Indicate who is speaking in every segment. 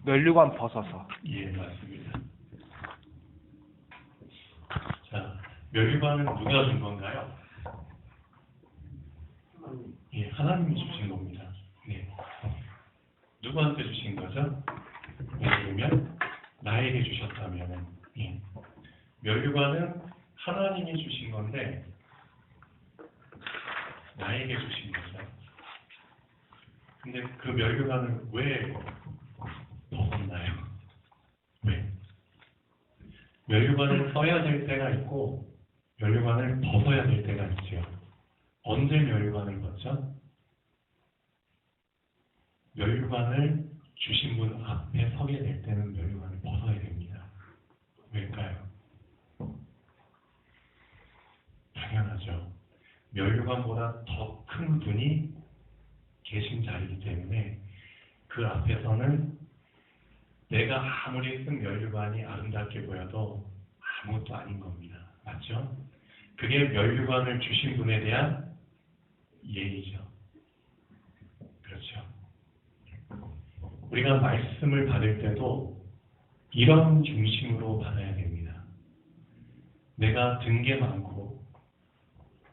Speaker 1: 면류관 벗어서.
Speaker 2: 예, 맞습니다. 자, 면류관은 누가 준 건가요? 예, 하나님이 주신 겁니다. 네. 누구한테 주신 거죠? 예를 들면 나에게 주셨다면, 예. 면류관은 하나님이 주신 건데 나에게 주신 거죠. 근데 그 면류관을 왜 벗었나요? 왜? 면류관을 써야 될 때가 있고 면류관을 벗어야 될 때가 있죠. 언제 면류관을 벗죠? 면류관을 주신 분 앞에 서게 될 때는 면류관을 벗어야 됩니다. 왜일까요? 당연하죠. 면류관보다 더 큰 분이 계신 자리이기 때문에 그 앞에서는 내가 아무리 쓴 면류관이 아름답게 보여도 아무것도 아닌 겁니다. 맞죠? 그게 면류관을 주신 분에 대한 예의죠. 그렇죠. 우리가 말씀을 받을 때도 이런 중심으로 받아야 됩니다. 내가 든 게 많고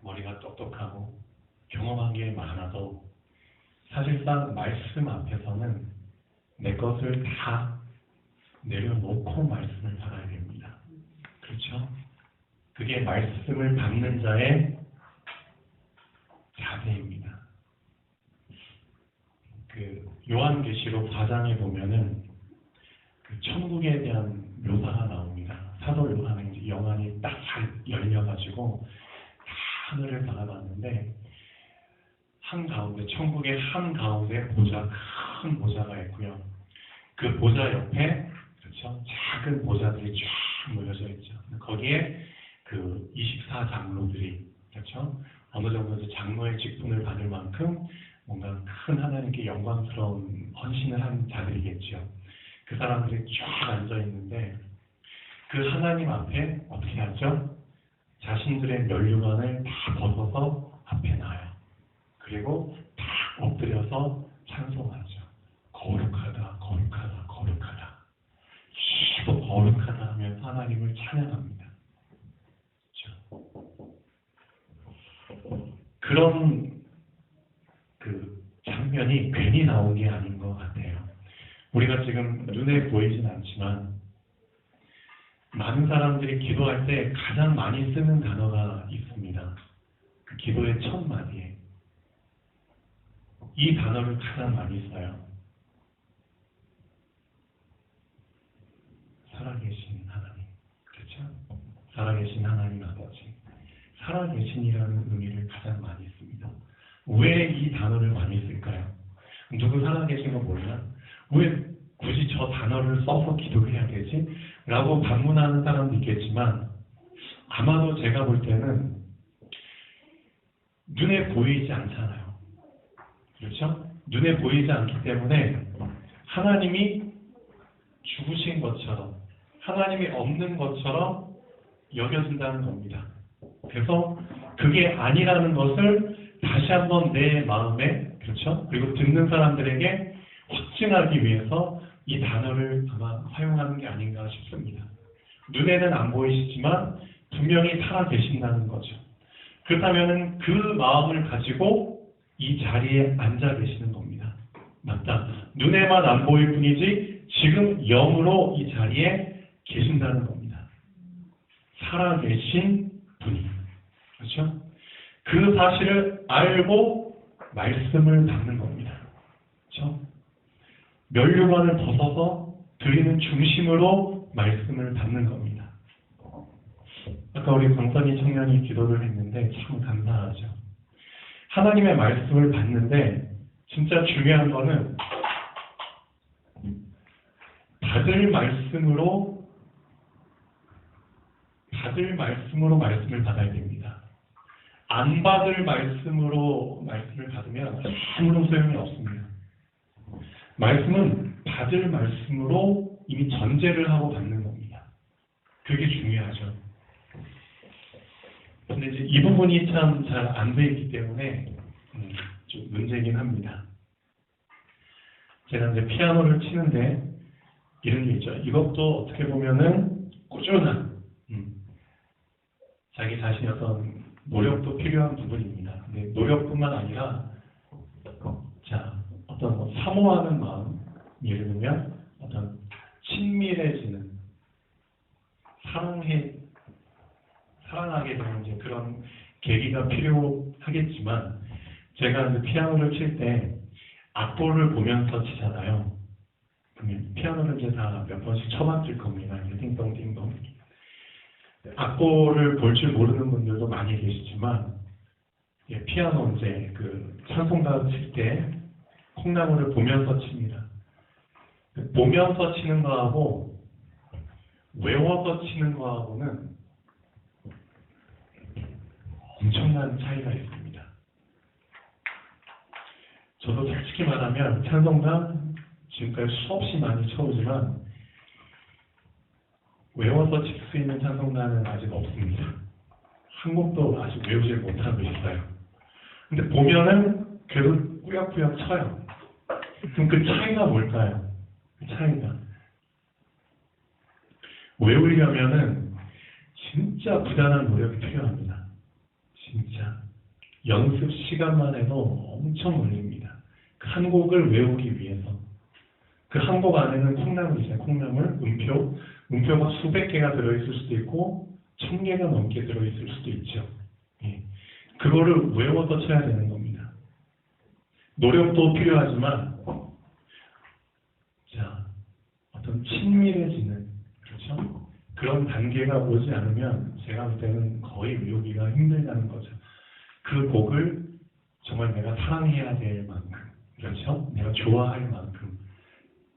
Speaker 2: 머리가 똑똑하고 경험한 게 많아도 사실상 말씀 앞에서는 내 것을 다 내려놓고 말씀을 받아야 됩니다. 그렇죠? 그게 말씀을 받는 자의 자세입니다. 그 요한계시록 4장에 보면은 그 천국에 대한 묘사가 나옵니다. 사도 요한의 영안이 딱 잘 열려가지고 하늘을 바라봤는데 한가운데 천국의 한가운데 큰 보좌가 있고요. 그 보좌 옆에 그렇죠? 작은 보좌들이 쫙 모여져 있죠. 거기에 그 24장로들이 그렇죠? 어느 정도 이제 장로의 직분을 받을 만큼 뭔가 큰 하나님께 영광스러운 헌신을 한 자들이겠죠. 그 사람들이 쫙 앉아 있는데 그 하나님 앞에 어떻게 하죠? 자신들의 면류관을 다 벗어서 앞에 놔요. 그리고 다 엎드려서 찬송하죠. 거룩하다, 거룩하다, 거룩하다. 계속 거룩하다 하면서 하나님을 찬양합니다. 그렇죠? 그런 그 장면이 괜히 나온 게 아닌 것 같아요. 우리가 지금 눈에 보이진 않지만 많은 사람들이 기도할 때 가장 많이 쓰는 단어가 있습니다. 그 기도의 첫 마디에 이 단어를 가장 많이 써요. 살아계신 하나님. 그렇죠? 살아계신 하나님 아버지. 살아계신이라는 의미를 가장 많이 씁니다. 왜 이 단어를 많이 쓸까요? 누구 살아계신 거 몰라? 왜 굳이 저 단어를 써서 기도해야 되지? 라고 반문하는 사람도 있겠지만 아마도 제가 볼 때는 눈에 보이지 않잖아요. 그렇죠? 눈에 보이지 않기 때문에 하나님이 죽으신 것처럼 하나님이 없는 것처럼 여겨진다는 겁니다. 그래서 그게 아니라는 것을 다시 한번 내 마음에 그렇죠? 그리고 듣는 사람들에게 확증하기 위해서 이 단어를 아마 사용하는 게 아닌가 싶습니다. 눈에는 안 보이시지만 분명히 살아계신다는 거죠. 그렇다면 그 마음을 가지고 이 자리에 앉아 계시는 겁니다. 맞다. 눈에만 안 보일 뿐이지 지금 영으로 이 자리에 계신다는 겁니다. 살아계신 분이. 그렇죠? 그 사실을 알고 말씀을 받는 겁니다. 그렇죠? 면류관을 벗어서 드리는 중심으로 말씀을 받는 겁니다. 아까 우리 강선희 청년이 기도를 했는데 참 감사하죠. 하나님의 말씀을 받는데 진짜 중요한 거는 받을 말씀으로 말씀을 받아야 됩니다. 안 받을 말씀으로 말씀을 받으면 아무런 소용이 없습니다. 말씀은 받을 말씀으로 이미 전제를 하고 받는 겁니다. 그게 중요하죠. 근데 이제 이 부분이 참 잘 안 돼 있기 때문에 좀 문제긴 합니다. 제가 이제 피아노를 치는데 이런 게 있죠. 이것도 어떻게 보면은 꾸준한 자기 자신의 어떤 노력도 필요한 부분입니다. 근데 노력뿐만 아니라 자 어떤 뭐 사모하는 마음, 예를 들면 어떤 친밀해지는 사랑하게 되는 이제 그런 계기가 필요하겠지만 제가 이제 피아노를 칠 때 악보를 보면서 치잖아요. 그러면 피아노를 이제 다 몇 번씩 쳐봤을 겁니다. 이제 띵동띵동. 악보를 볼 줄 모르는 분들도 많이 계시지만 피아노 이제 그 찬송가 칠 때 콩나물을 보면서 칩니다. 보면서 치는 거하고 외워서 치는 거하고는 엄청난 차이가 있습니다. 저도 솔직히 말하면 찬송가 지금까지 수없이 많이 쳐오지만 외워서 칠 수 있는 찬송가는 아직 없습니다. 한 곡도 아직 외우질 못하고 있어요. 근데 보면은 그래도 꾸역꾸역 쳐요. 그럼 그 차이가 뭘까요? 그 차이가 외우려면은 진짜 부단한 노력이 필요합니다. 진짜 연습 시간만 해도 엄청 걸립니다. 그 한 곡을 외우기 위해서 그 한 곡 안에는 콩나물이잖아요. 콩나물, 음표가 수백 개가 들어있을 수도 있고 1000개가 넘게 들어있을 수도 있죠. 예. 그거를 외워서 쳐야 되는 겁니다. 노력도 필요하지만 자 어떤 친밀해지는 그렇죠? 그런 단계가 오지 않으면 제가 볼 때는 거의 외우기가 힘들다는 거죠. 그 곡을 정말 내가 사랑해야 될 만큼 그렇죠? 내가 좋아할 만큼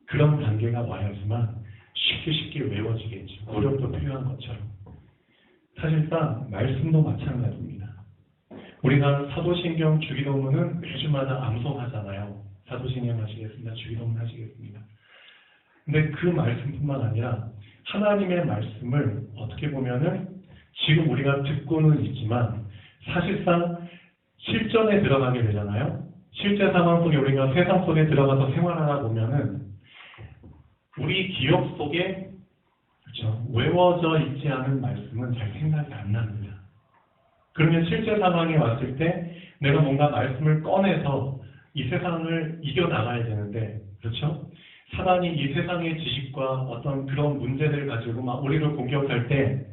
Speaker 2: 그런 단계가 와야지만 쉽게 외워지겠죠. 노력도 필요한 것처럼. 사실상 말씀도 마찬가지입니다. 우리가 사도신경 주기도문은 매주마다 암송하잖아요. 사도신경 하시겠습니다. 주기도문 하시겠습니다. 근데 그 말씀뿐만 아니라 하나님의 말씀을 어떻게 보면은 지금 우리가 듣고는 있지만 사실상 실전에 들어가게 되잖아요. 실제 상황 속에 우리가 세상 속에 들어가서 생활하다 보면은 우리 기억 속에 그렇죠? 외워져 있지 않은 말씀은 잘 생각이 안 납니다. 그러면 실제 상황에 왔을 때 내가 뭔가 말씀을 꺼내서 이 세상을 이겨나가야 되는데 그렇죠? 사단이 이 세상의 지식과 어떤 그런 문제들을 가지고 막 우리를 공격할 때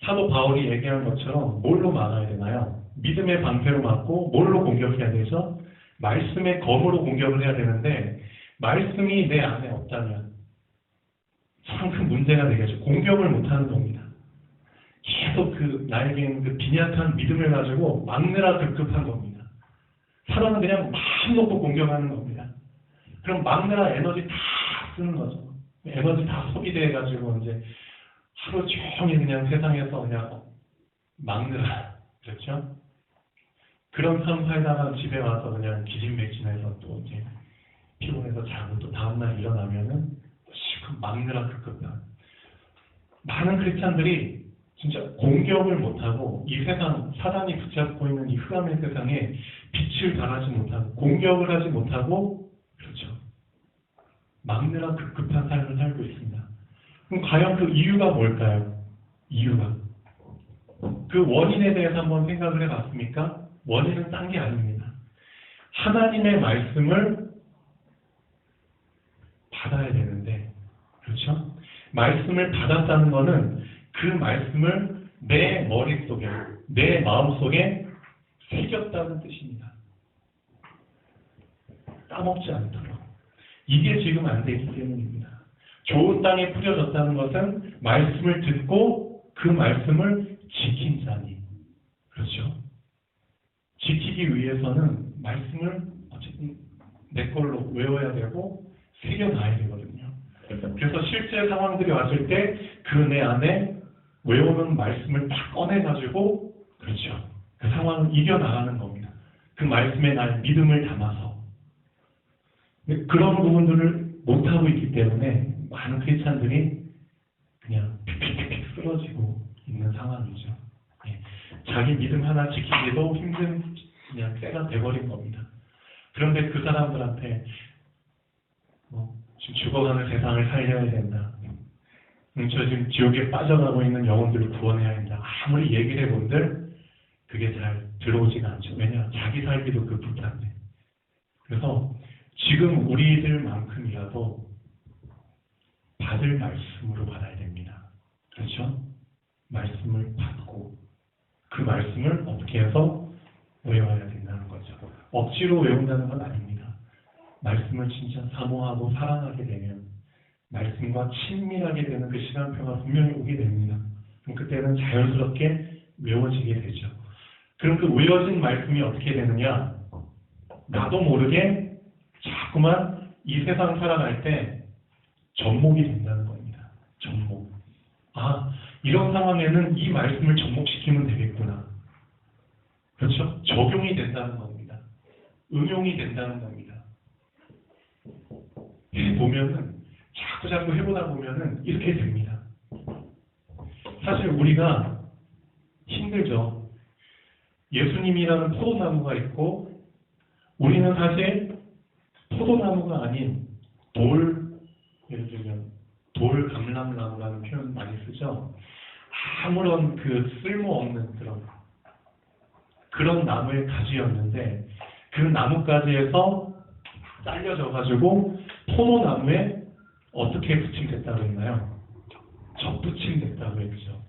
Speaker 2: 사도 바울이 얘기한 것처럼 뭘로 막아야 되나요? 믿음의 방패로 막고 뭘로 공격해야 되죠? 말씀의 검으로 공격을 해야 되는데 말씀이 내 안에 없다면 참 큰 문제가 되겠죠. 공격을 못하는 겁니다. 계속 그 나에게는 그 빈약한 믿음을 가지고 막느라 급급한 겁니다. 사람은 그냥 마음 놓고 공격하는 겁니다. 그럼 막느라 에너지 다 쓰는 거죠. 에너지 다 소비돼가지고 이제 하루 종일 그냥 세상에서 그냥 막느라 그렇죠? 그런 삶 살다가 집에 와서 그냥 기진맥진해서 또 이제 피곤해서 자고 또 다음날 일어나면은 실컷 막느라 급급한 많은 크리스찬들이 진짜 공격을 못하고 이 세상 사단이 붙잡고 있는 이 흑암의 세상에 빛을 발하지 못하고 공격을 하지 못하고 그렇죠. 막느라 급급한 삶을 살고 있습니다. 그럼 과연 그 이유가 뭘까요? 이유가 그 원인에 대해서 한번 생각을 해봤습니까? 원인은 딴 게 아닙니다. 하나님의 말씀을 받아야 되는데 그렇죠? 말씀을 받았다는 것은 그 말씀을 내 머릿속에 내 마음속에 새겼다는 뜻입니다. 까먹지 않도록. 이게 지금 안 되기 때문입니다. 좋은 땅에 뿌려졌다는 것은 말씀을 듣고 그 말씀을 지킨 자니. 그렇죠? 지키기 위해서는 말씀을 어쨌든 내 걸로 외워야 되고 새겨놔야 되거든요. 그래서 실제 상황들이 왔을 때 그 내 안에 외우는 말씀을 딱 꺼내가지고 그렇죠. 그 상황을 이겨나가는 겁니다. 그 말씀에 나의 믿음을 담아서. 그런 부분들을 못하고 있기 때문에 많은 크리스찬들이 그냥 픽픽픽 쓰러지고 있는 상황이죠. 예. 자기 믿음 하나 지키기도 힘든 그냥 때가 돼버린 겁니다. 그런데 그 사람들한테 지금 죽어가는 세상을 살려야 된다. 저 지금 지옥에 빠져가고 있는 영혼들을 구원해야 된다. 아무리 얘기를 해본들 그게 잘 들어오지가 않죠. 왜냐? 자기 살기도 그 불편해. 그래서 지금 우리들만큼이라도 받을 말씀으로 받아야 됩니다. 그렇죠? 말씀을 받고 그 말씀을 어떻게 해서 외워야 된다는 거죠. 억지로 외운다는 건 아닙니다. 말씀을 진짜 사모하고 사랑하게 되면 말씀과 친밀하게 되는 그 시간표가 분명히 오게 됩니다. 그럼 그때는 자연스럽게 외워지게 되죠. 그럼 그 외워진 말씀이 어떻게 되느냐? 나도 모르게 자꾸만 이 세상 살아갈 때 접목이 된다는 겁니다. 접목. 아, 이런 상황에는 이 말씀을 접목시키면 되겠구나. 그렇죠? 적용이 된다는 겁니다. 응용이 된다는 겁니다. 해보면은, 자꾸 해보다 보면은 이렇게 됩니다. 사실 우리가 힘들죠. 예수님이라는 포도나무가 있고, 우리는 사실 포도나무가 아닌 예를 들면 돌감람나무라는 표현 많이 쓰죠. 아무런 그 쓸모없는 그런 나무의 가지였는데 그 나뭇가지에서 잘려져가지고 포도나무에 어떻게 붙임됐다고 했나요? 접붙임됐다고 했죠.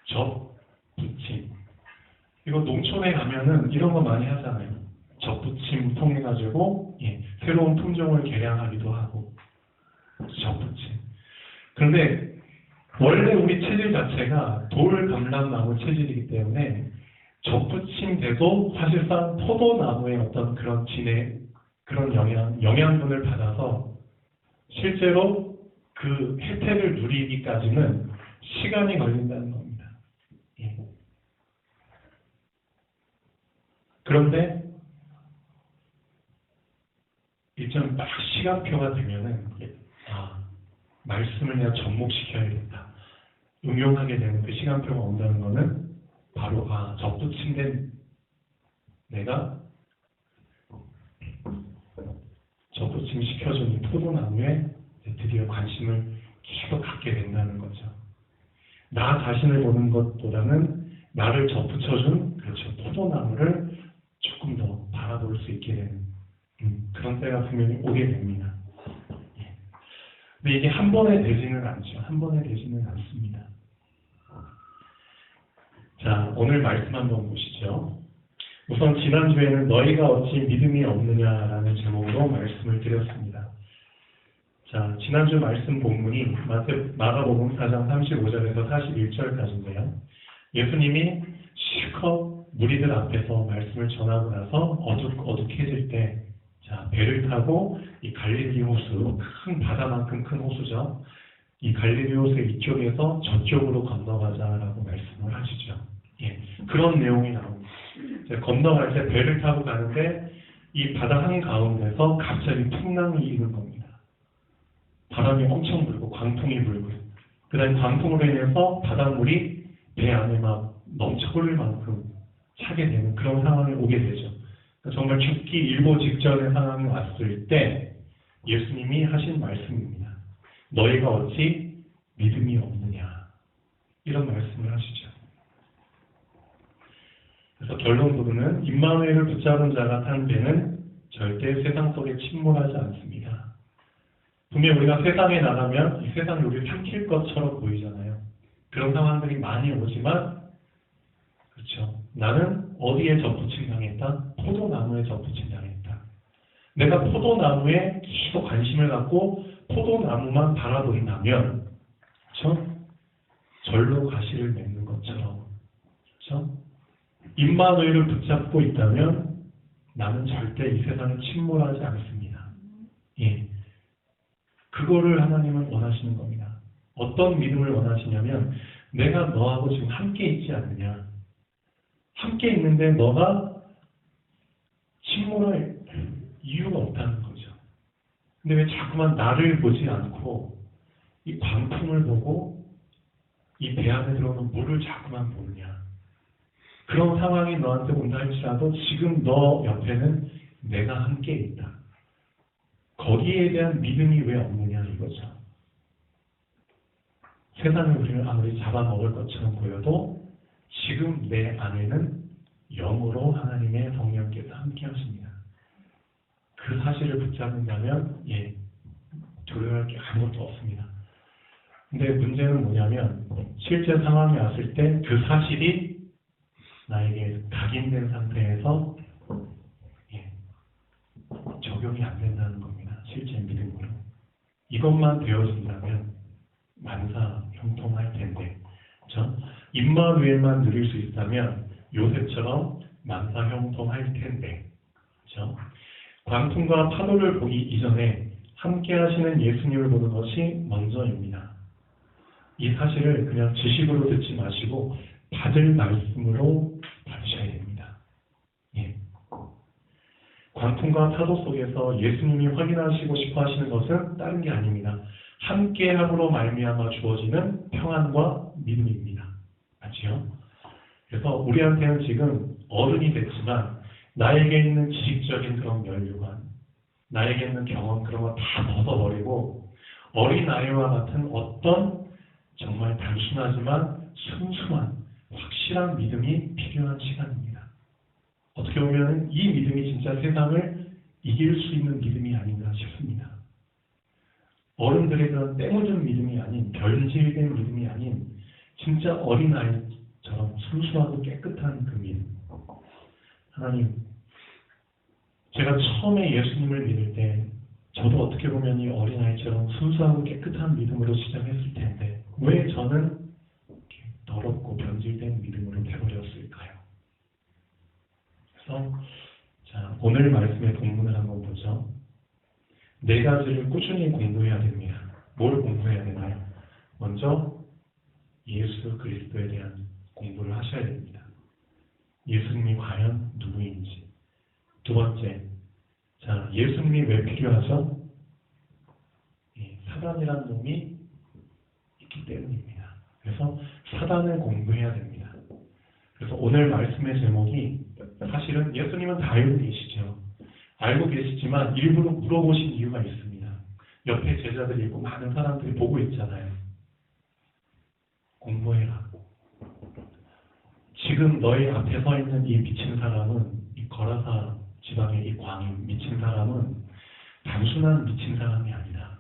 Speaker 2: 접붙임. 이거 농촌에 가면은 이런 거 많이 하잖아요. 접붙임 통해가지고 새로운 품종을 개량하기도 하고 접붙임. 그런데 원래 우리 체질 자체가 돌감람나무 체질이기 때문에 접붙임돼도 사실상 포도나무의 어떤 그런 그런 영양분을 받아서 실제로 그 혜택을 누리기까지는 시간이 걸린다는 겁니다. 그런데 일정 딱 시간표가 되면은 말씀을 내가 접목시켜야겠다. 응용하게 되는 그 시간표가 온다는 거는 바로 접붙임된 내가 접붙임 시켜준 이 포도나무에 드디어 관심을 계속 갖게 된다는 거죠. 나 자신을 보는 것보다는 나를 접붙여준 그렇죠. 포도나무를 조금 더 바라볼 수 있게 되는 그런 때가 분명히 오게 됩니다. 근데 이게 한 번에 되지는 않죠. 한 번에 되지는 않습니다. 자, 오늘 말씀 한번 보시죠. 우선 지난주에는 너희가 어찌 믿음이 없느냐라는 제목으로 말씀을 드렸습니다. 자, 지난주 말씀 본문이 마가복음 4장 35절에서 41절까지인데요. 예수님이 실컷 무리들 앞에서 말씀을 전하고 나서 어둑해질 때 배를 타고 이 갈릴리 호수, 큰 바다만큼 큰 호수죠. 이 갈릴리 호수 이쪽에서 저쪽으로 건너가자라고 말씀을 하시죠. 그런 내용이 나옵니다. 건너갈 때 배를 타고 가는데 이 바다 한가운데서 갑자기 풍랑이 일는 겁니다. 바람이 엄청 불고 광풍이 불고 그 다음에 광풍으로 인해서 바닷물이 배 안에 막 넘쳐 흐를 만큼 차게 되는 그런 상황이 오게 되죠. 정말 죽기 일보 직전의 상황이 왔을 때 예수님이 하신 말씀입니다. 너희가 어찌 믿음이 없느냐 이런 말씀을 하시죠. 그래서 결론부로는 임마누엘을 붙잡은 자가 탄 배는 절대 세상 속에 침몰하지 않습니다. 분명 우리가 세상에 나가면 이 세상이 우리를 삼킬 것처럼 보이잖아요. 그런 상황들이 많이 오지만 그렇죠. 나는 어디에 접붙임 당했다? 포도나무에 접붙임 당했다. 내가 포도나무에 계속 관심을 갖고 포도나무만 바라본다면 그렇죠? 절로 가시를 맺는 것처럼 그렇죠? 임마누엘을 붙잡고 있다면 나는 절대 이 세상에 침몰하지 않습니다. 그거를 하나님은 원하시는 겁니다. 어떤 믿음을 원하시냐면 내가 너하고 지금 함께 있지 않느냐. 함께 있는데 너가 침몰할 이유가 없다는 거죠. 근데 왜 자꾸만 나를 보지 않고 이 광풍을 보고 이 배 안에 들어오는 물을 자꾸만 보느냐. 그런 상황이 너한테 온다 할지라도 지금 너 옆에는 내가 함께 있다. 거기에 대한 믿음이 왜 없느냐 이거죠. 세상이 우리를 아무리 잡아먹을 것처럼 보여도 지금 내 안에는 영으로 하나님의 성령께서 함께 하십니다. 그 사실을 붙잡는다면 두려워할 게 아무것도 없습니다. 근데 문제는 뭐냐면 실제 상황이 왔을 때 그 사실이 나에게 각인된 상태에서 적용이 안 된다는 겁니다. 실제 믿음으로. 이것만 되어진다면 만사 형통할 텐데, 그렇죠? 임마누엘만 누릴 수 있다면 요셉처럼 만사 형통할 텐데, 그렇죠? 광풍과 파도를 보기 이전에 함께 하시는 예수님을 보는 것이 먼저입니다. 이 사실을 그냥 지식으로 듣지 마시고 받을 말씀으로 받으셔야 됩니다. 광풍과 파도 속에서 예수님이 확인하시고 싶어 하시는 것은 다른 게 아닙니다. 함께함으로 말미암아 주어지는 평안과 믿음입니다. 맞지요? 그래서 우리한테는 지금 어른이 됐지만 나에게 있는 지식적인 그런 연륜관, 나에게 있는 경험 그런 거 다 벗어버리고 어린아이와 같은 어떤 정말 단순하지만 순수한 확실한 믿음이 필요한 시간입니다. 어떻게 보면 이 믿음이 진짜 세상을 이길 수 있는 믿음이 아닌가 싶습니다. 어른들의 그런 때묻은 믿음이 아닌, 변질된 믿음이 아닌 진짜 어린아이처럼 순수하고 깨끗한 그 믿음. 하나님, 제가 처음에 예수님을 믿을 때 저도 어떻게 보면 이 어린아이처럼 순수하고 깨끗한 믿음으로 시작했을 텐데 왜 저는 이렇게 더럽고 변질된 믿음으로 되버렸을까요? 그래서 오늘 말씀의 본문을 한번 보죠. 4가지를 꾸준히 공부해야 됩니다. 뭘 공부해야 되나요? 먼저 예수 그리스도에 대한 공부를 하셔야 됩니다. 예수님이 과연 누구인지. 두 번째, 예수님이 왜 필요하죠? 사단이라는 놈이 있기 때문입니다. 그래서 사단을 공부해야 됩니다. 그래서 오늘 말씀의 제목이 사실은 예수님은 다 알고 계시죠. 알고 계시지만 일부러 물어보신 이유가 있습니다. 옆에 제자들이 있고 많은 사람들이 보고 있잖아요. 공부해라. 지금 너희 앞에 서 있는 이 미친 사람은, 이 거라사 지방의 이 광인 미친 사람은 단순한 미친 사람이 아니다.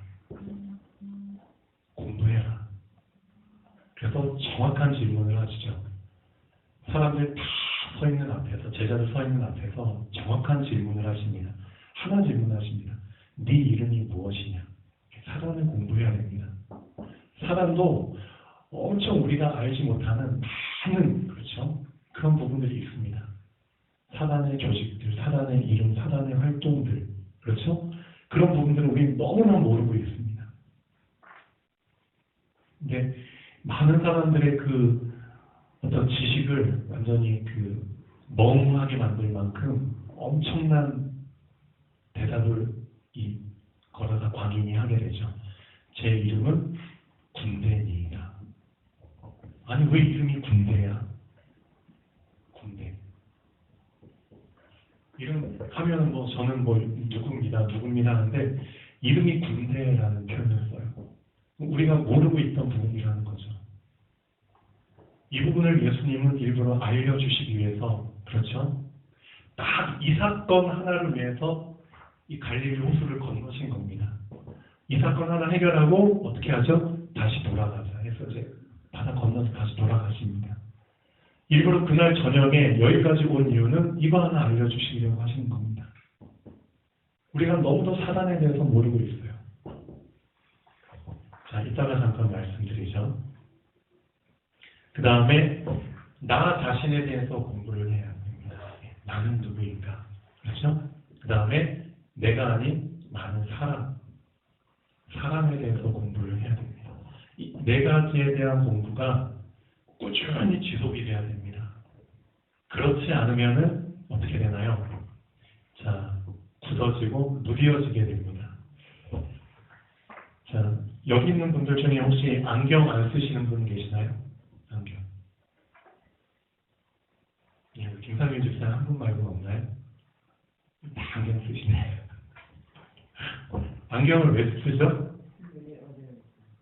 Speaker 2: 공부해라. 그래서 정확한 질문을 하시죠. 사람들 다 서 있는 앞에서, 제자들 서 있는 앞에서 정확한 질문을 하십니다. 하나 질문하십니다. 네 이름이 무엇이냐? 사단을 공부해야 됩니다. 사단도 엄청 우리가 알지 못하는 많은, 그렇죠? 그런 부분들이 있습니다. 사단의 조직들, 사단의 이름, 사단의 활동들, 그렇죠? 그런 부분들을 우리는 너무나 모르고 있습니다. 근데 많은 사람들의 그 어떤 지식을 완전히 그 멍하게 만들 만큼 엄청난 대답을 이 거라사 광인이 하게 되죠. 제 이름은 군대니이다. 아니 왜 이름이 군대야? 군대. 이름 하면 뭐 저는 뭐 누굽니다 하는데 이름이 군대라는 표현을 써요. 우리가 모르고 있던 부분이라는 거죠. 이 부분을 예수님은 일부러 알려주시기 위해서, 그렇죠? 딱 이 사건 하나를 위해서 이 갈릴리 호수를 건너신 겁니다. 이 사건 하나 해결하고 어떻게 하죠? 다시 돌아가자 해서 이제 바다 건너서 다시 돌아가십니다. 일부러 그날 저녁에 여기까지 온 이유는 이거 하나 알려주시려고 하시는 겁니다. 우리가 너무도 사단에 대해서 모르고 있어요. 이따가 잠깐 말씀드리죠. 그 다음에 나 자신에 대해서 공부를 해야 됩니다. 나는 누구인가? 그렇죠? 그 다음에 내가 아닌 많은 사람에 대해서 공부를 해야 됩니다. 이 4가지에 대한 공부가 꾸준히 지속이 돼야 됩니다. 그렇지 않으면은 어떻게 되나요? 굳어지고 무뎌지게 됩니다. 여기 있는 분들 중에 혹시 안경 안 쓰시는 분 계시나요? 안경. 김상윤 집사님 한 분 말고 없나요? 다 안경 쓰시네요. 안경을 왜 쓰죠?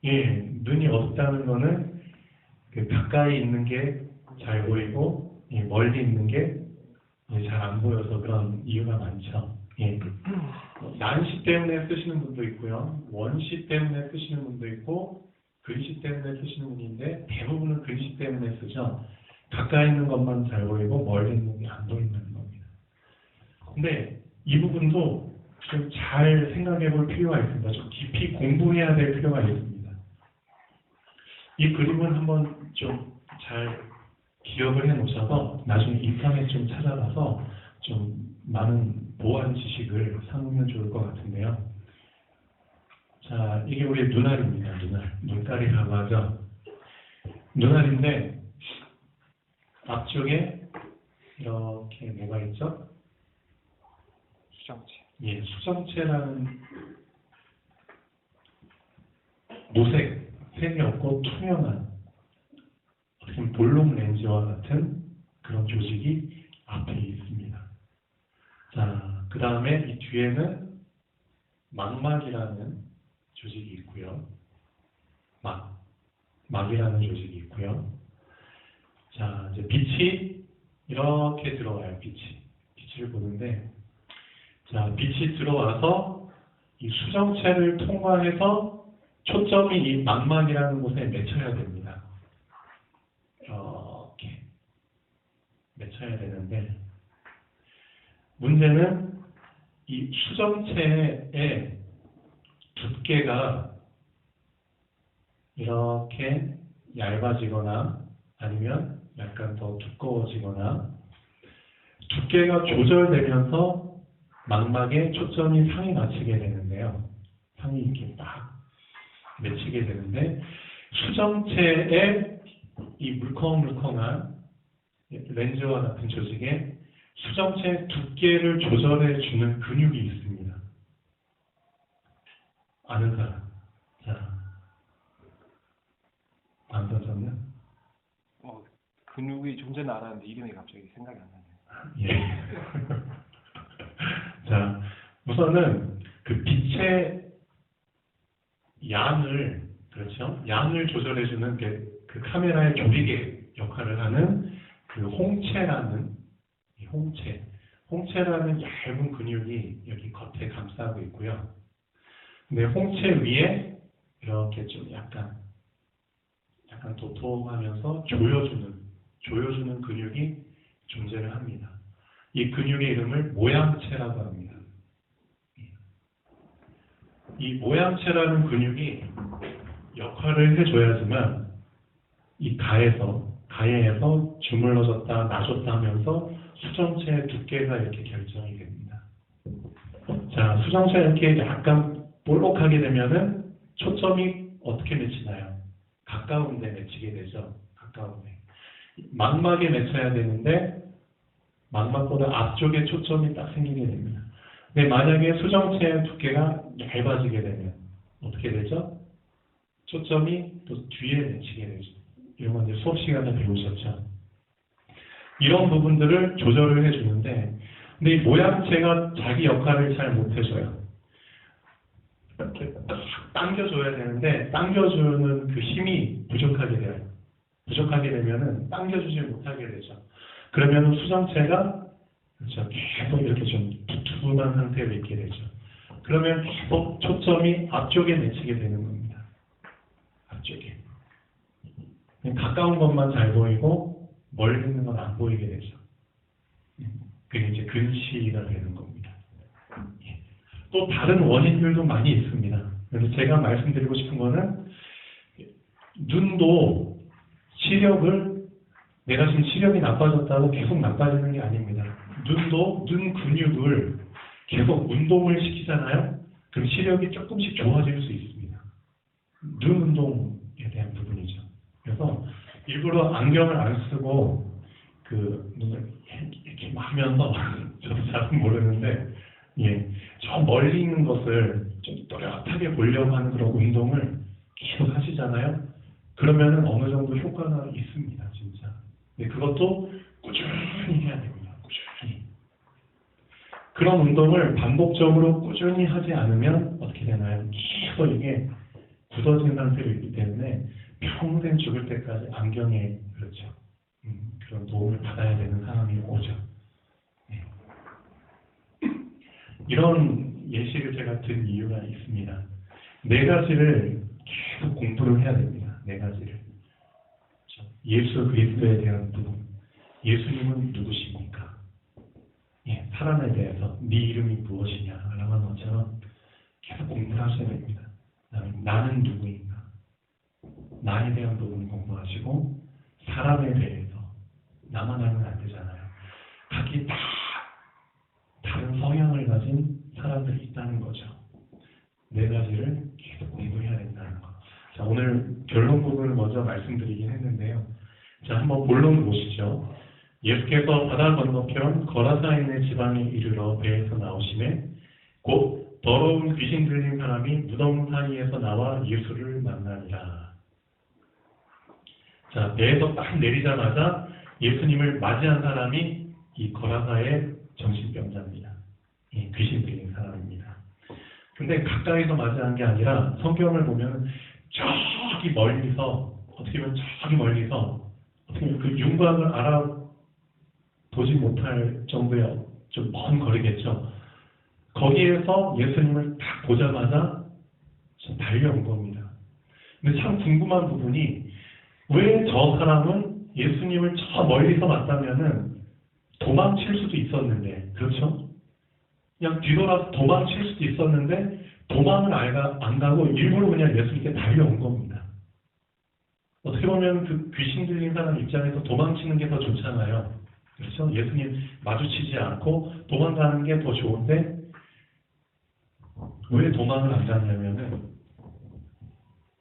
Speaker 2: 예, 눈이 어둡다는 거는 그 가까이 있는 게 잘 보이고 예, 멀리 있는 게 잘 안 보여서 그런 이유가 많죠. 예. 난시 때문에 쓰시는 분도 있고요. 원시 때문에 쓰시는 분도 있고 근시 때문에 쓰시는 분인데 대부분은 근시 때문에 쓰죠. 가까이 있는 것만 잘 보이고 멀리 있는 게 안 보이는 겁니다. 근데 이 부분도 좀 잘 생각해 볼 필요가 있습니다. 좀 깊이 공부해야 될 필요가 있습니다. 이 그림을 한번 좀 잘 기억을 해 놓으셔서 나중에 인터넷 좀 찾아봐서 좀 많은 보완 지식을 삼으면 좋을 것 같은데요. 자, 이게 우리 눈알입니다. 눈알. 눈깔이라고 하죠. 눈알인데 앞쪽에 이렇게 뭐가 있죠?
Speaker 1: 수정체.
Speaker 2: 예, 수정체라는 무색, 색이 없고 투명한 어떻게 보면 볼록 렌즈와 같은 그런 조직이 앞에 있습니다. 자, 그 다음에 이 뒤에는 망막이라는 조직이 있고요. 막이라는 조직이 있고요. 자, 이제 빛이 이렇게 들어와요. 빛을 보는데, 자, 빛이 들어와서 이 수정체를 통과해서 초점이 이 망막이라는 곳에 맺혀야 됩니다. 이렇게 맺혀야 되는데, 문제는 이 수정체의 두께가 이렇게 얇아지거나 아니면 약간 더 두꺼워지거나 두께가 조절되면서 망막에 초점이 상이 맞추게 되는데요. 상이 이렇게 딱 맺히게 되는데 수정체의 이 물컹물컹한 렌즈와 같은 조직에 수정체의 두께를 조절해 주는 근육이 있습니다. 아는 사람? 자, 안 써졌나?
Speaker 1: 근육이 존재는 알았는데 이름이 갑자기 생각이 안 나네요.
Speaker 2: 예. 자, 우선은 그 빛의 양을, 그렇죠? 양을 조절해주는 그 카메라의 조리개 역할을 하는 그 홍채라는 얇은 근육이 여기 겉에 감싸고 있고요. 근데 홍채 위에 이렇게 좀 약간 도톰하면서 조여주는 근육이 존재를 합니다. 이 근육의 이름을 모양체라고 합니다. 이 모양체라는 근육이 역할을 해줘야지만 이 가해에서 주물러졌다 나졌다 하면서 수정체의 두께가 이렇게 결정이 됩니다. 자, 수정체가 이렇게 약간 볼록하게 되면은 초점이 어떻게 맺히나요? 가까운 데 맺히게 되죠. 가까운 데. 망막에 맺혀야 되는데 망막보다 앞쪽에 초점이 딱 생기게 됩니다. 근데 만약에 수정체의 두께가 얇아지게 되면 어떻게 되죠? 초점이 또 뒤에 맺히게 되죠. 이런 건 이제 수업 시간에 배우셨죠. 이런 부분들을 조절을 해주는데, 근데 이 모양체가 자기 역할을 잘 못해줘요. 이렇게 딱 당겨줘야 되는데, 당겨주는 그 힘이 부족하게 돼요. 부족하게 되면은 당겨주지 못하게 되죠. 그러면 수정체가 그렇죠. 계속 이렇게 좀 두툼한 상태로 있게 되죠. 그러면 계속 초점이 앞쪽에 맺히게 되는 겁니다. 앞쪽에. 가까운 것만 잘 보이고 멀리 있는 건 안 보이게 되죠. 그게 이제 근시가 되는 겁니다. 또 다른 원인들도 많이 있습니다. 그래서 제가 말씀드리고 싶은 거는 눈도 시력을 내가 지금 시력이 나빠졌다고 계속 나빠지는 게 아닙니다. 눈도 눈 근육을 계속 운동을 시키잖아요. 그럼 시력이 조금씩 좋아질 수 있습니다. 눈 운동에 대한 부분이죠. 그래서 일부러 안경을 안 쓰고 그 눈을 이렇게 하면서 저도 잘은 모르는데 저 멀리 있는 것을 좀 또렷하게 보려고 하는 그런 운동을 계속 하시잖아요. 그러면은 어느 정도 효과가 있습니다, 진짜. 근데 그것도 꾸준히 해야 됩니다. 꾸준히. 그런 운동을 반복적으로 꾸준히 하지 않으면 어떻게 되나요? 계속 이게 굳어진 상태로 있기 때문에 평생 죽을 때까지 안경에 그렇죠. 그런 도움을 받아야 되는 상황이 오죠. 네. 이런 예시를 제가 든 이유가 있습니다. 네 가지를 계속 공부를 해야 됩니다. 네 가지를. 예수 그리스도에 대한 부분. 예수님은 누구십니까? 예, 사람에 대해서 네 이름이 무엇이냐 라고 하는 것처럼 계속 공부를 하셔야 됩니다. 나는 누구인가? 나에 대한 부분을 공부하시고 사람에 대해서 나만 알면 안 되잖아요. 각기 다 다른 성향을 가진 사람들이 있다는 거죠. 네 가지를 계속 공부해야 된다는 거. 자, 오늘 결론 부분을 먼저 말씀드리긴 했는데요. 자, 한번 본론 보시죠. 예수께서 바다 건너편 거라사인의 지방에 이르러 배에서 나오시매 곧 더러운 귀신 들린 사람이 무덤 사이에서 나와 예수를 만나니라. 자, 배에서 딱 내리자마자 예수님을 맞이한 사람이 이 거라사의 정신병자입니다. 이 귀신 들린 사람입니다. 근데 가까이서 맞이한 게 아니라 성경을 보면 저기 멀리서 어떻게 보면 저기 멀리서 어떻게 보면 그 윤곽을 알아보지 못할 정도의 좀 먼 거리겠죠. 거기에서 예수님을 딱 보자마자 달려온 겁니다. 근데 참 궁금한 부분이 왜 저 사람은 예수님을 저 멀리서 봤다면은 도망칠 수도 있었는데, 그렇죠? 그냥 뒤돌아서 도망칠 수도 있었는데 도망을 안 가고 일부러 그냥 예수님께 달려온 겁니다. 어떻게 보면 그 귀신 들린 사람 입장에서 도망치는 게 더 좋잖아요. 그렇죠? 예수님 마주치지 않고 도망가는 게 더 좋은데 왜 도망을 안 갔냐면은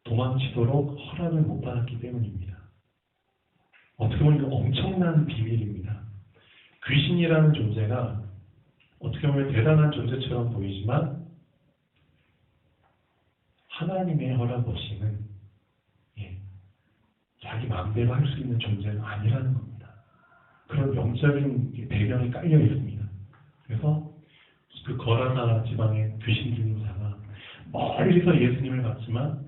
Speaker 2: 도망치도록 허락을 못 받았기 때문입니다. 어떻게 보면 엄청난 비밀입니다. 귀신이라는 존재가 어떻게 보면 대단한 존재처럼 보이지만 하나님의 허락 없이는 자기 마음대로 할 수 있는 존재는 아니라는 겁니다. 그런 영적인 배경이 깔려 있습니다. 그래서 그 거라사 지방의 귀신 들린 자가 멀리서 예수님을 봤지만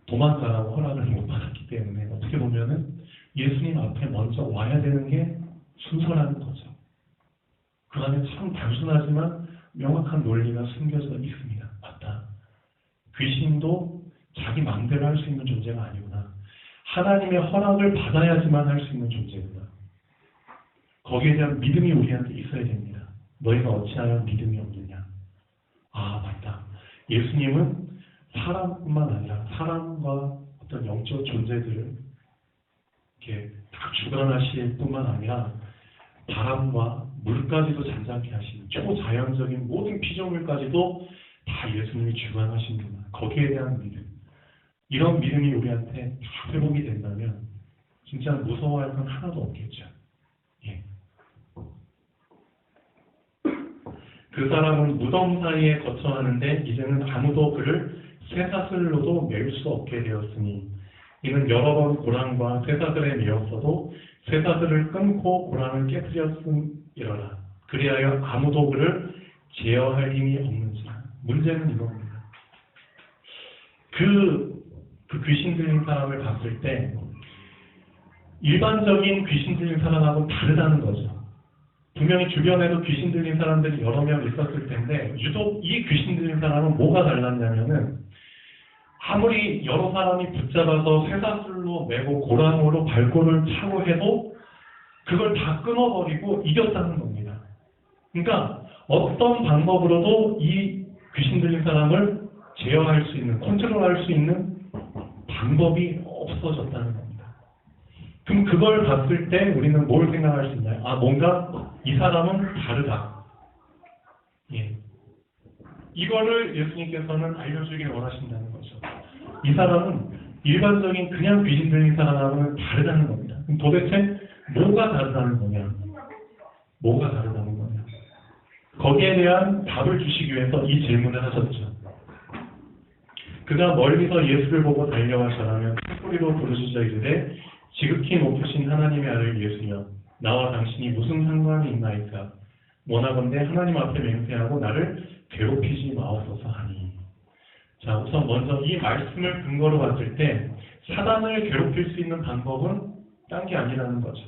Speaker 2: 도망가라고 허락을 못 받았기 때문에 어떻게 보면은 예수님 앞에 먼저 와야 되는 게 순서라는 거죠. 그 안에 참 단순하지만 명확한 논리가 숨겨져 있습니다. 맞다. 귀신도 자기 마음대로 할 수 있는 존재가 아니구나. 하나님의 허락을 받아야지만 할 수 있는 존재구나. 거기에 대한 믿음이 우리한테 있어야 됩니다. 너희가 어찌하여 믿음이 없느냐. 아, 맞다. 예수님은 사람뿐만 아니라 사람과 어떤 영적 존재들을 이렇게 다 주관하실 뿐만 아니라 바람과 물까지도 잔잔케 하시는 초자연적인 모든 피조물까지도 다 예수님이 주관하시는구나. 거기에 대한 믿음. 이런 믿음이 우리한테 다 회복이 된다면 진짜 무서워할 건 하나도 없겠죠. 예. 그 사람은 무덤 사이에 거처하는데 이제는 아무도 그를 쇠사슬로도 메울 수 없게 되었으니 이는 여러 번 고랑과 쇠사슬에 메었어도 쇠사슬을 끊고 고랑을 깨뜨렸음이러라. 그리하여 아무도 그를 제어할 힘이 없는지라. 문제는 이겁니다. 그 귀신 들린 사람을 봤을 때 일반적인 귀신 들린 사람하고는 다르다는 거죠. 분명히 주변에도 귀신 들린 사람들이 여러 명 있었을 텐데 유독 이 귀신 들린 사람은 뭐가 달랐냐면은 아무리 여러 사람이 붙잡아서 쇠사슬로 메고 고랑으로 발골을 차고 해도 그걸 다 끊어버리고 이겼다는 겁니다. 그러니까 어떤 방법으로도 이 귀신 들린 사람을 제어할 수 있는, 컨트롤할 수 있는 방법이 없어졌다는 겁니다. 그럼 그걸 봤을 때 우리는 뭘 생각할 수 있나요? 아, 뭔가 이 사람은 다르다. 예. 이거를 예수님께서는 알려주길 원하신다는 거죠. 이 사람은 일반적인 그냥 귀신 들린 사람하고는 다르다는 겁니다. 그럼 도대체 뭐가 다르다는 거냐? 뭐가 다르다는 거냐? 거기에 대한 답을 주시기 위해서 이 질문을 하셨죠. 그가 멀리서 예수를 보고 달려와서라면 큰 소리로 부르짖어 이르되 지극히 높으신 하나님의 아들 예수여 나와 당신이 무슨 상관이 있나이까? 원하건대 하나님 앞에 맹세하고 나를 괴롭히지 마옵소서 하니. 자, 우선 먼저 이 말씀을 근거로 봤을 때 사단을 괴롭힐 수 있는 방법은 딴 게 아니라는 거죠.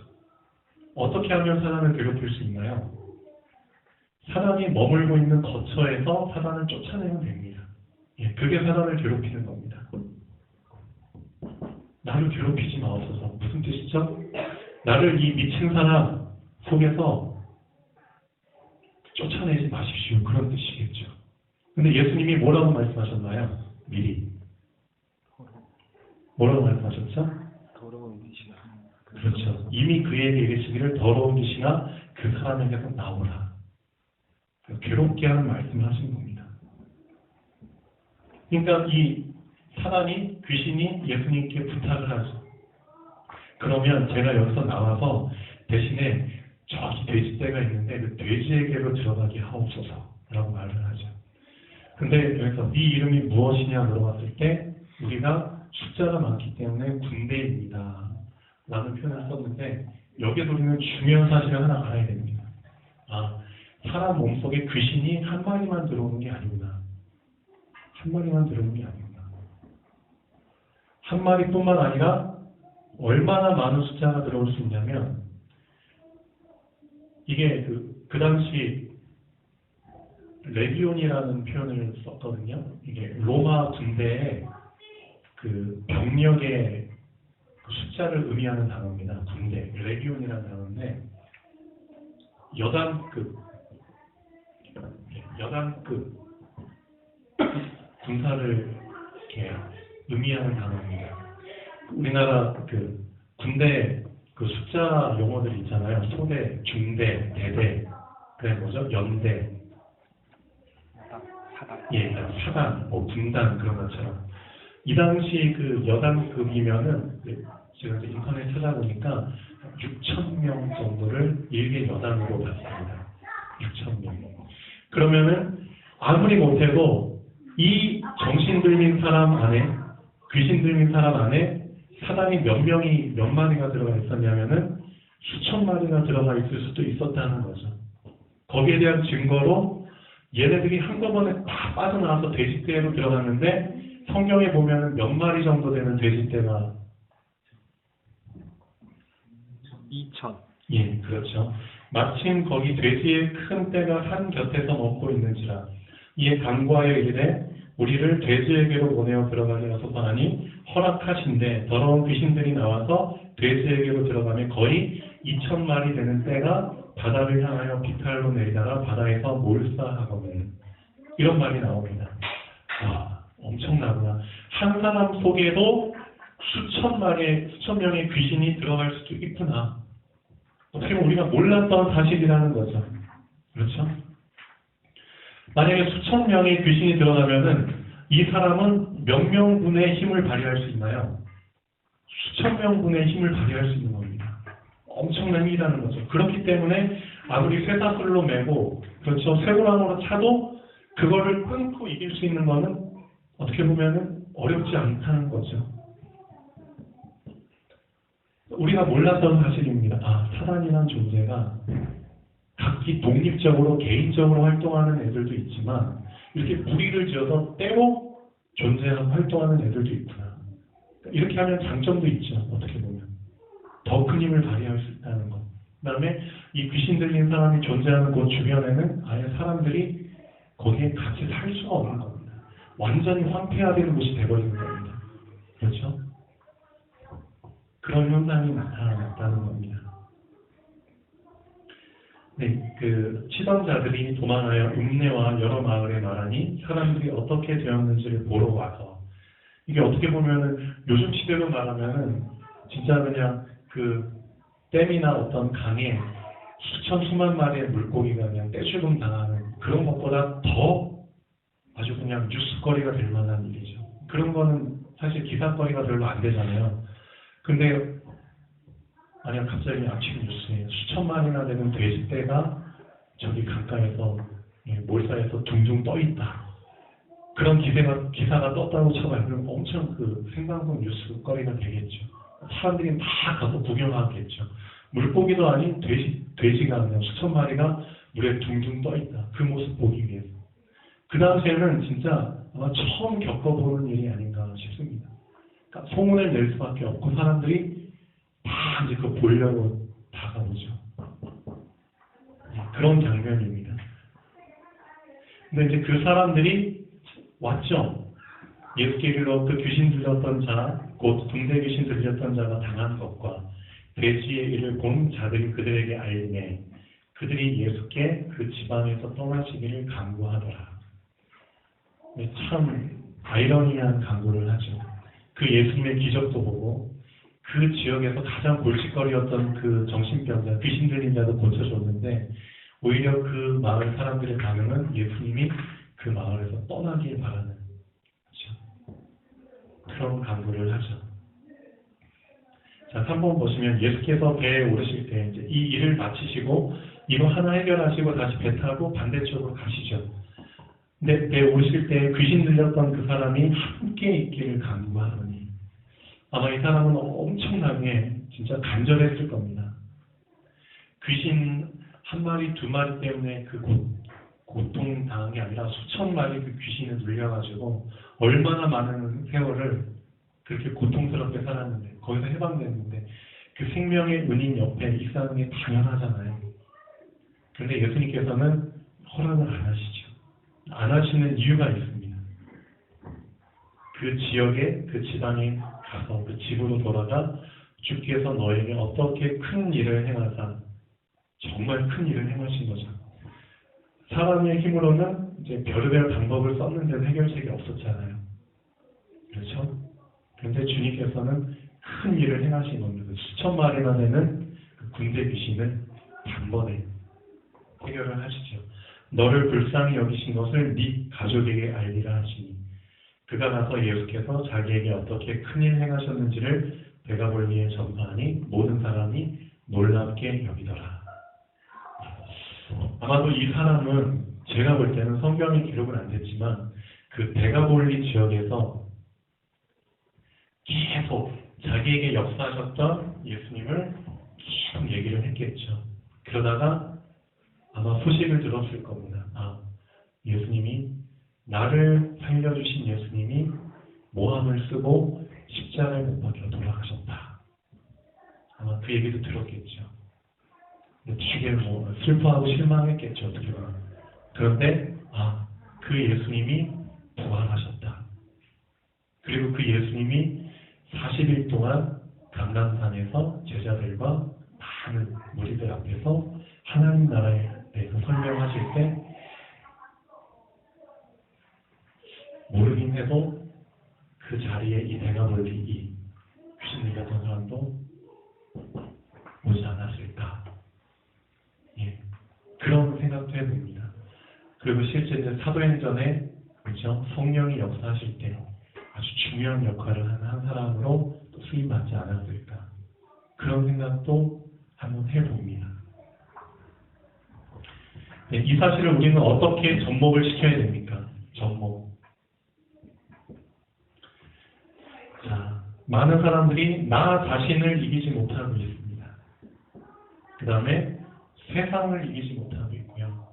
Speaker 2: 어떻게 하면 사단을 괴롭힐 수 있나요? 사단이 머물고 있는 거처에서 사단을 쫓아내면 됩니다. 예, 그게 사단을 괴롭히는 겁니다. 나를 괴롭히지 마옵소서. 무슨 뜻이죠? 나를 이 미친 사람 속에서 쫓아내지 마십시오. 그런 뜻이겠죠. 근데 예수님이 뭐라고 말씀하셨나요? 미리. 뭐라고 말씀하셨죠?
Speaker 1: 더러운 빛이나.
Speaker 2: 그렇죠. 이미 그에게 이르시기를 더러운 빛이나 그 사람에게서 나오라. 괴롭게 하는 말씀을 하신 겁니다. 그러니까 이 사단이, 귀신이 예수님께 부탁을 하죠. 그러면 제가 여기서 나와서 대신에 저기 돼지떼가 있는데 그 돼지에게로 들어가게 하옵소서 라고 말을 하죠. 근데 여기서 네 이름이 무엇이냐 물어봤을 때 우리가 숫자가 많기 때문에 군대입니다 라는 표현을 썼는데 여기에 우리는 중요한 사실을 하나 알아야 됩니다. 아, 사람 몸속에 귀신이 한 마리만 들어오는 게 아니구나. 한 마리만 들어오는 게 아니구나. 한 마리뿐만 아니라 얼마나 많은 숫자가 들어올 수 있냐면 이게 그 당시 레기온이라는 표현을 썼거든요. 이게 로마 군대의 그 병력의 그 숫자를 의미하는 단어입니다. 군대, 레기온이라는 단어인데 여단급 군사를 이렇게 의미하는 단어입니다. 우리나라 그 군대 그 숫자 용어들이 있잖아요. 소대, 중대, 대대, 그래 뭐죠? 연대,
Speaker 1: 사단.
Speaker 2: 예, 사단, 뭐 군단 그런 것처럼 이 당시 그 여단급이면은 제가 이제 인터넷 찾아보니까 6,000명 정도를 일개 여단으로 봤습니다. 6,000명. 그러면은 아무리 못해도 이 정신 들린 사람 안에, 귀신 들린 사람 안에 사단이 몇 마리가 들어가 있었냐면은 수천 마리가 들어가 있을 수도 있었다는 거죠. 거기에 대한 증거로 얘네들이 한꺼번에 다 빠져나와서 돼지떼로 들어갔는데 성경에 보면은 몇 마리 정도 되는 돼지떼가
Speaker 1: 2,000.
Speaker 2: 예, 그렇죠. 마침 거기 돼지의 큰 떼가 산 곁에서 먹고 있는지라 이에 간구하여 이르되 우리를 돼지에게로 보내어 들어가게 하소서 하니 허락하신대 더러운 귀신들이 나와서 돼지에게로 들어가면 거의 2,000마리 되는 떼가 바다를 향하여 비탈로 내리다가 바다에서 몰사하거든. 이런 말이 나옵니다. 와, 엄청나구나. 한 사람 속에도 수천 명의 귀신이 들어갈 수도 있구나. 어떻게 보면 우리가 몰랐던 사실이라는 거죠. 그렇죠? 만약에 수천 명의 귀신이 들어가면은 이 사람은 몇 명분의 힘을 발휘할 수 있나요? 수천 명분의 힘을 발휘할 수 있는 겁니다. 엄청난 일이라는 거죠. 그렇기 때문에 아무리 쇠사슬로 매고 그렇죠 쇠고랑으로 차도 그거를 끊고 이길 수 있는 거는 어떻게 보면은 어렵지 않다는 거죠. 우리가 몰랐던 사실입니다. 아, 사단이라는 존재가 각기 독립적으로 개인적으로 활동하는 애들도 있지만 이렇게 무리를 지어서 때로 존재하고 활동하는 애들도 있구나. 이렇게 하면 장점도 있죠. 어떻게 보면 더 큰 힘을 발휘할 수 있다는 것. 그 다음에 이 귀신 들린 사람이 존재하는 곳 주변에는 아예 사람들이 거기에 같이 살 수가 없는 겁니다. 완전히 황폐화되는 곳이 되어버리는 겁니다. 그렇죠? 그런 현상이 나타났다는 겁니다. 네, 그 치던자들이 도망하여 읍내와 여러 마을에 말하니 사람들이 어떻게 되었는지를 보러 와서 이게 어떻게 보면은 요즘 시대로 말하면은 진짜 그냥 그 댐이나 어떤 강에 수만 마리의 물고기가 그냥 떼죽음 당하는 그런 것보다 더 아주 그냥 뉴스거리가 될 만한 일이죠. 그런 거는 사실 기사거리가 별로 안 되잖아요. 근데 만약 갑자기 아침 뉴스에 수천 마리나 되는 돼지떼가 저기 강가에서 몰사에서 둥둥 떠 있다. 그런 기사가 떴다고 쳐봐요. 그럼 엄청 그 생방송 뉴스거리가 되겠죠. 사람들이 다 가서 구경하겠죠. 물고기도 아닌 돼지가 그냥 수천 마리가 물에 둥둥 떠 있다. 그 모습 보기 위해서. 그 당시에는 진짜 아마 처음 겪어보는 일이 아닌가 싶습니다. 그러니까 소문을 낼 수밖에 없고 사람들이 다 이제 그거 보려고 다가오죠. 그런 장면입니다. 근데 이제 그 사람들이 왔죠. 예수께 이르러 그 귀신 들렸던 자, 곧 군대 귀신 들렸던 자가 당한 것과 돼지의 일을 본 자들이 그들에게 알리매 그들이 예수께 그 지방에서 떠나시기를 간구하더라. 참 아이러니한 간구를 하죠. 그 예수님의 기적도 보고 그 지역에서 가장 골칫거리였던 그 정신병자, 귀신 들린 자도 고쳐줬는데 오히려 그 마을 사람들의 반응은 예수님이 그 마을에서 떠나길 바라는 그런 간구를 하죠. 자, 3번 보시면 예수께서 배에 오르실 때 이제 이 일을 마치시고 이거 하나 해결하시고 다시 배 타고 반대쪽으로 가시죠. 근데 배에 오르실 때 귀신 들렸던 그 사람이 함께 있기를 간구하더니 아마 이 사람은 엄청나게 진짜 간절했을 겁니다. 귀신 한 마리, 두 마리 때문에 그 고통 당한 게 아니라 수천 마리 그 귀신에 눌려가지고 얼마나 많은 세월을 그렇게 고통스럽게 살았는데 거기서 해방됐는데 그 생명의 은인 옆에 있다는 게 당연하잖아요. 그런데 예수님께서는 허락을 안 하시죠. 안 하시는 이유가 있습니다. 그 지역에 그 지방에 가서 그 집으로 돌아가 주께서 너에게 어떻게 큰 일을 행하사 정말 큰 일을 행하신 거죠. 사람의 힘으로는 이제 별의별 방법을 썼는데도 해결책이 없었잖아요. 그렇죠? 그런데 주님께서는 큰 일을 행하신 겁니다. 수천 마리나 되는 그 군대 귀신을 단번에 해결을 하시죠. 너를 불쌍히 여기신 것을 네 가족에게 알리라 하시니 그가 가서 예수께서 자기에게 어떻게 큰일 행하셨는지를 데가볼리에 전파하니 모든 사람이 놀랍게 여기더라. 아마도 이 사람은 제가 볼 때는 성경에 기록은 안 됐지만 그 데가볼리 지역에서 계속 자기에게 역사하셨던 예수님을 계속 얘기를 했겠죠. 그러다가 아마 소식을 들었을 겁니다. 아, 예수님이 나를 살려주신 예수님이 모함을 쓰고 십자가에 못 박혀 돌아가셨다. 아마 그 얘기도 들었겠죠. 되게 슬퍼하고 실망했겠죠. 어떻게 보면. 그런데 아, 그 예수님이 부활하셨다. 그리고 그 예수님이 40일 동안 감람산에서 제자들과 많은 무리들 앞에서 하나님 나라에 대해서 설명하실 때 모르긴 해도 그 자리에 이 데가볼리 이 귀신 들렸던 사람도 오지 않았을까. 예, 그런 생각도 해봅니다. 그리고 실제 사도행전에 그렇죠? 성령이 역사하실 때 아주 중요한 역할을 하는 한 사람으로 또 수임받지 않았을까. 그런 생각도 한번 해봅니다. 네, 이 사실을 우리는 어떻게 접목을 시켜야 됩니까? 접목. 자, 많은 사람들이 나 자신을 이기지 못하고 있습니다. 그 다음에 세상을 이기지 못하고 있고요.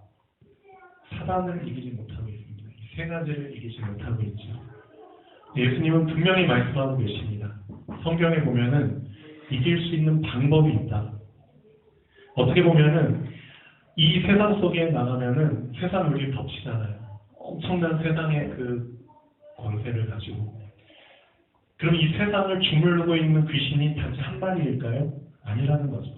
Speaker 2: 사단을 이기지 못하고 있습니다. 이 세 가지를 이기지 못하고 있죠. 예수님은 분명히 말씀하고 계십니다. 성경에 보면은 이길 수 있는 방법이 있다. 어떻게 보면은 이 세상 속에 나가면은 세상 우리를 덮치잖아요. 엄청난 세상의 그 권세를 가지고. 그럼 이 세상을 주물르고 있는 귀신이 단지 한 마리일까요? 아니라는 거죠.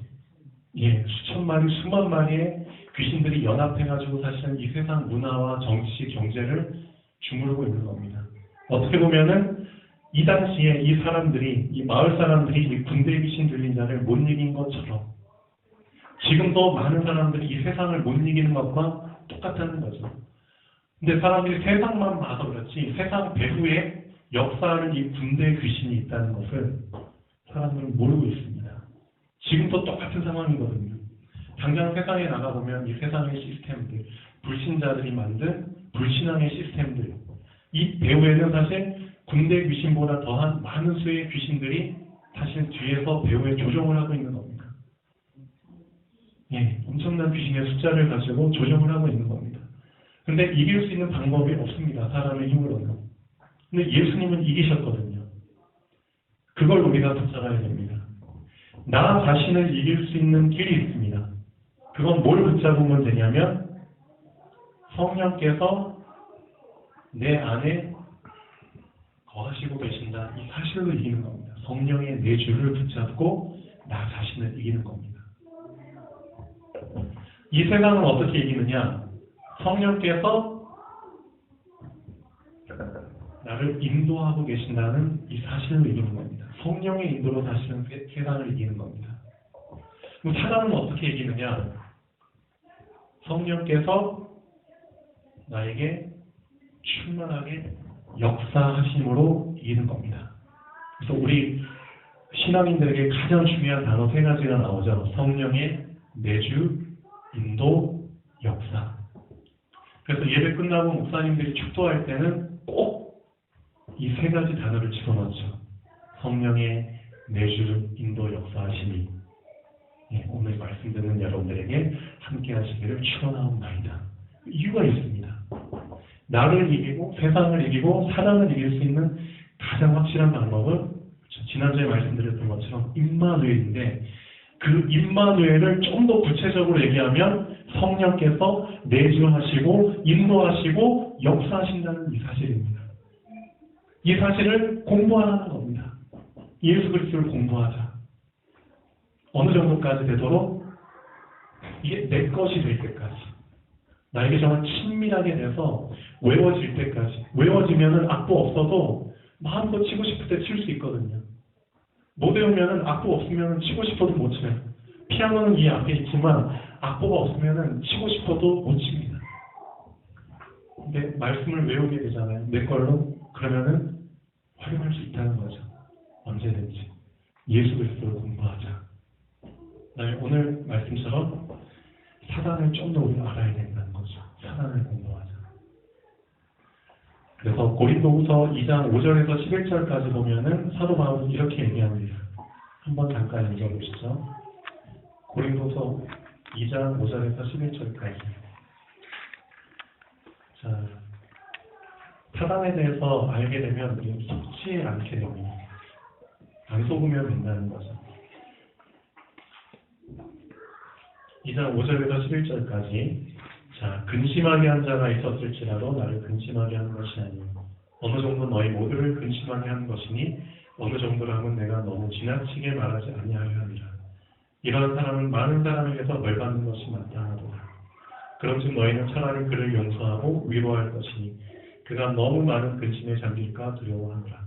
Speaker 2: 예, 수천 마리, 수만 마리의 귀신들이 연합해가지고 사실은 이 세상 문화와 정치, 경제를 주무르고 있는 겁니다. 어떻게 보면은 이 당시에 이 사람들이, 이 마을 사람들이 이 군대 귀신 들린 자를 못 이긴 것처럼 지금도 많은 사람들이 이 세상을 못 이기는 것과 똑같다는 거죠. 근데 사람들이 세상만 봐서 그렇지 세상 배후에 역사하는 이 군대 귀신이 있다는 것을 사람들은 모르고 있습니다. 지금도 똑같은 상황이거든요. 당장 세상에 나가보면 이 세상의 시스템들, 불신자들이 만든 불신앙의 시스템들, 이 배후에는 사실 군대 귀신보다 더한 많은 수의 귀신들이 사실 뒤에서 배후에 조종을 하고 있는 겁니다. 엄청난 귀신의 숫자를 가지고 조정을 하고 있는 겁니다. 근데 이길 수 있는 방법이 없습니다. 사람의 힘으로는. 근데 예수님은 이기셨거든요. 그걸 우리가 붙잡아야 됩니다. 나 자신을 이길 수 있는 길이 있습니다. 그건 뭘 붙잡으면 되냐면 성령께서 내 안에 거하시고 계신다. 이 사실로 이기는 겁니다. 성령의 내주를 붙잡고 나 자신을 이기는 겁니다. 이 세상은 어떻게 이기느냐? 성령께서 나를 인도하고 계신다는 이 사실로 이기는 겁니다. 성령의 인도로 사실은 세상을 이기는 겁니다. 그럼 사람은 어떻게 이기느냐? 성령께서 나에게 충만하게 역사하심으로 이기는 겁니다. 그래서 우리 신앙인들에게 가장 중요한 단어 세 가지가 나오죠. 성령의 내주, 인도, 역사. 그래서 예배 끝나고 목사님들이 축도할 때는 꼭 이 세 가지 단어를 집어넣죠. 성령의 내주, 인도, 역사하심이 오늘 말씀 듣는 여러분들에게 함께 하시기를 축원하옵나이다. 이유가 있습니다. 나를 이기고 세상을 이기고 사랑을 이길 수 있는 가장 확실한 방법은 지난주에 말씀드렸던 것처럼 임마누엘인데 그 임마누엘을 좀 더 구체적으로 얘기하면 성령께서 내주하시고 인도하시고 역사하신다는 이 사실입니다. 이 사실을 공부하라는 겁니다. 예수 그리스도를 공부하자. 어느 정도까지 되도록 이게 내 것이 될 때까지 나에게 정말 친밀하게 돼서 외워질 때까지. 외워지면은 악보 없어도 마음껏 치고 싶을 때 칠 수 있거든요. 못 외우면은 악보 없으면은 치고 싶어도 못 쳐요. 피아노는 이 앞에 있지만 악보가 없으면은 치고 싶어도 못 칩니다. 근데 말씀을 외우게 되잖아요. 내 걸로. 그러면은 활용할 수 있다는 거죠. 언제든지. 예수 그리스도를 공부하자. 그다음에 오늘 말씀처럼 사단을 좀 더 우리가 알아야 된다는 거죠. 사단을 공부하자. 그래서 고린도후서 2장 5절에서 11절까지 보면은 사도 바울은 이렇게 얘기합니다. 한번 잠깐 읽어보시죠. 고린도서 2장 5절에서 11절까지. 자, 사단에 대해서 알게 되면 우리는 속지 않게 됩니다. 안 속으면 된다는 거죠. 2장 5절에서 11절까지. 자, 근심하게 한 자가 있었을지라도 나를 근심하게 한 것이 아니요 어느 정도 너희 모두를 근심하게 한 것이니 어느 정도라면 내가 너무 지나치게 말하지 아니하려 함이라. 이러한 사람은 많은 사람에게서 벌받는 것이 마땅하도다. 그런즉 너희는 차라리 그를 용서하고 위로할 것이니 그가 너무 많은 근심에 잠길까 두려워하노라.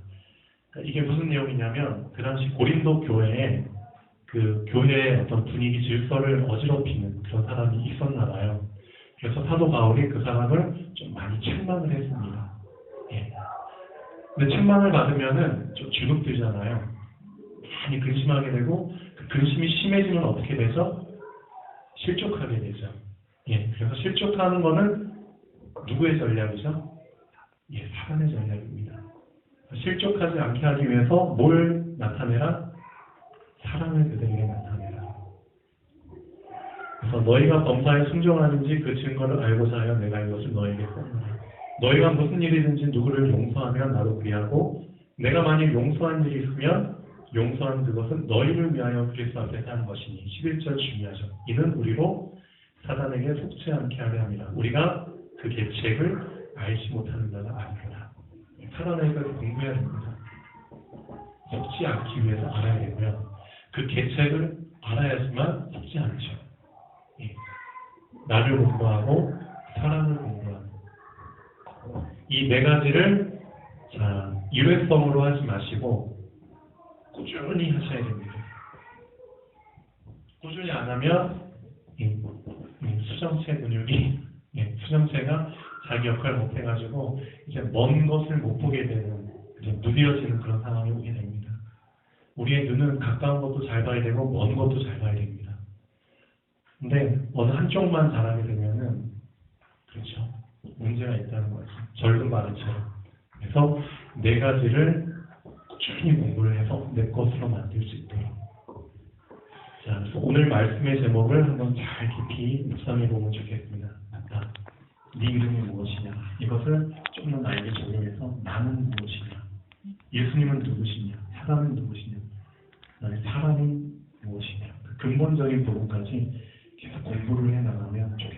Speaker 2: 그러니까 이게 무슨 내용이냐면 그 당시 고린도 교회에 그 교회의 어떤 분위기 질서를 어지럽히는 그런 사람이 있었나 봐요. 그래서 사도 바울이 그 사람을 좀 많이 책망을 했습니다. 근데 책망을 받으면은 좀 주눅들잖아요. 많이 근심하게 되고 그 근심이 심해지면 어떻게 되죠? 실족하게 되죠. 그래서 실족하는 거는 누구의 전략이죠? 사단의 전략입니다. 실족하지 않게 하기 위해서 뭘 나타내라? 사랑을 그들에게 나타내라. 그래서 너희가 범사에 순종하는지 그 증거를 알고자 하여 내가 이것을 너희에게 썼노라. 너희가 무슨 일이든지 누구를 용서하면 나도 그리하고 내가 만일 용서한 일이 있으면 용서한 그것은 너희를 위하여 그리스도 앞에서 하는 것이니 11절 중요하죠. 이는 우리로 사단에게 속지 않게 하려 함이라. 우리가 그 계책을 알지 못하는 자가 아니라 사단에게까지 공부해야 됩니다. 속지 않기 위해서 알아야 되고요. 그 계책을 알아야지만 속지 않죠. 나를 공부하고 사랑을 공부하는 이 네 가지를 자 일회성으로 하지 마시고 꾸준히 하셔야 됩니다. 꾸준히 안 하면 수정체 근육이 수정체가 자기 역할을 못 해가지고 이제 먼 것을 못 보게 되는 이제 무뎌지는 그런 상황이 오게 됩니다. 우리의 눈은 가까운 것도 잘 봐야 되고 먼 것도 잘 봐야 됩니다. 근데 어느 한쪽만 잘하게 되면은 그렇죠. 문제가 있다는 거죠. 절금 바르처럼. 그래서 네 가지를 꾸준히 공부를 해서 내 것으로 만들 수 있도록. 자, 그래서 오늘 말씀의 제목을 한번 잘 깊이 묵상해 보면 좋겠습니다. 자, 네 이름이 무엇이냐? 이것을 좀 더 나에게 적용해서 나는 무엇이냐? 예수님은 누구시냐? 사람은 누구시냐? 그다음에 사람은 무엇이냐? 그 근본적인 부분까지 계속 공부를 해 나가면 좋겠습니다.